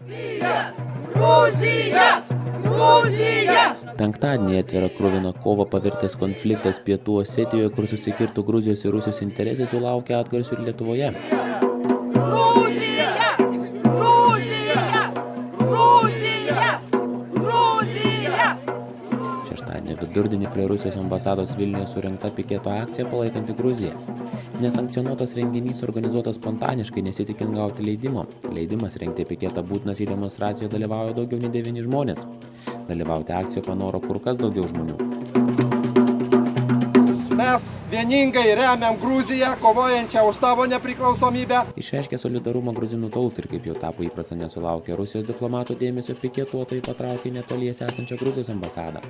Gruzija! Gruzija! Penktadienį atvirą kruviną kovą pavirtęs konfliktas Pietų Osetijoje, kur susikirto Gruzijos ir Rusijos interesai, sulaukė atgarsių ir Lietuvoje. Gruzija! Gruzija! Gruzija! Gruzija! Šeštadienio vidurdienį prie Rusijos ambasados Vilniuje surengta piketo akcija palaikanti Gruziją. Nesankcionuotas renginys organizuotas spontaniškai, nesitikint gauti leidimo. Leidimas rengti piketą būtinas, į demonstracijoje dalyvauja daugiau nei 9 žmonės. Dalyvauti akcijoje panoro kur kas daugiau žmonių. Mes vieningai remiam Gruziją, kovojančią už savo nepriklausomybę. Išreiškė solidarumą gruzinų tautai ir, kaip jau tapo įprasta, nesulaukė Rusijos diplomatų dėmesio, piketuotojai patraukė netoliese esančią Gruzijos ambasadą.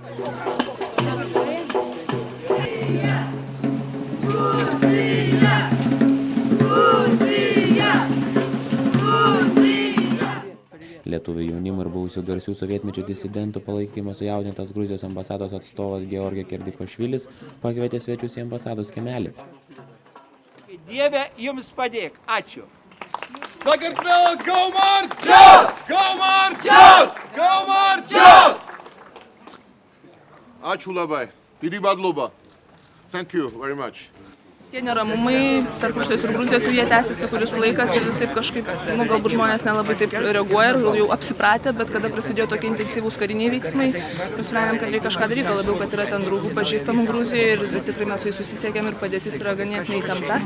Lietuvių jaunimo ir buvusių garsių sovietmečio disidentų palaikymo sujaudintas Gruzijos ambasados atstovas Georgija Kerdikošvilis pakvietė svečius į ambasados kiemelį. Dieve, jums padėk. Ačiū. Sakartvelo, go marčios! Go marčios! Go marčios! Ačiū labai. Didybadluba. Thank you very much. Tie neramumai tarp Rusijos ir Gruzijos jau jie tęsiasi kuris laikas ir vis taip kažkaip, galbūt žmonės nelabai taip reaguoja ir jau apsipratę, bet kada prasidėjo tokie intensyvūs kariniai veiksmai, nusprendėm, kad reikia kažką daryti, o labiau, kad yra ten draugų pažįstamų Gruzijoje ir tikrai mes su jais susisiekėm ir padėtis yra ganėtinai įtempta.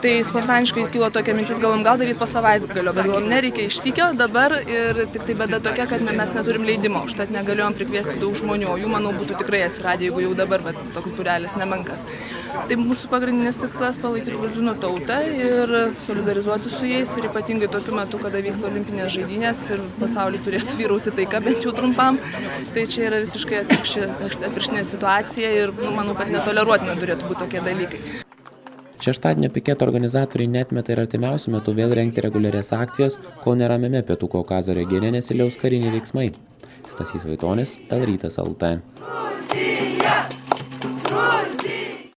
Tai spontaniškai kilo tokia mintis, galvom gal daryti po savaitgalio, bet galvom nereikia išsykio dabar ir tik tai bėda tokia, kad mes neturim leidimo, užtat negalėjom prikviesti daug žmonių, o jų, manau, būtų tikrai atsiradę, jeigu jau dabar toks būrelis nemenkas. Tai mūsų pagrindinis tikslas palaikyti gruzinų tautą ir solidarizuoti su jais ir ypatingai tokiu metu, kada vyksta olimpinės žaidynės ir pasaulyje turėtų vyrauti taika bent jau trumpam. Tai čia yra visiškai atvirkštinė situacija ir manau, kad netoleruotina turėtų būti tokie dalykai. Šeštadienio piketo organizatoriai neatmeta ir artimiausiu metu vėl rengti reguliarias akcijas, kol neramiame Pietų Kaukazo regione nesiliaus kariniai veiksmai. Stasys Vaitonis, L rytas LT.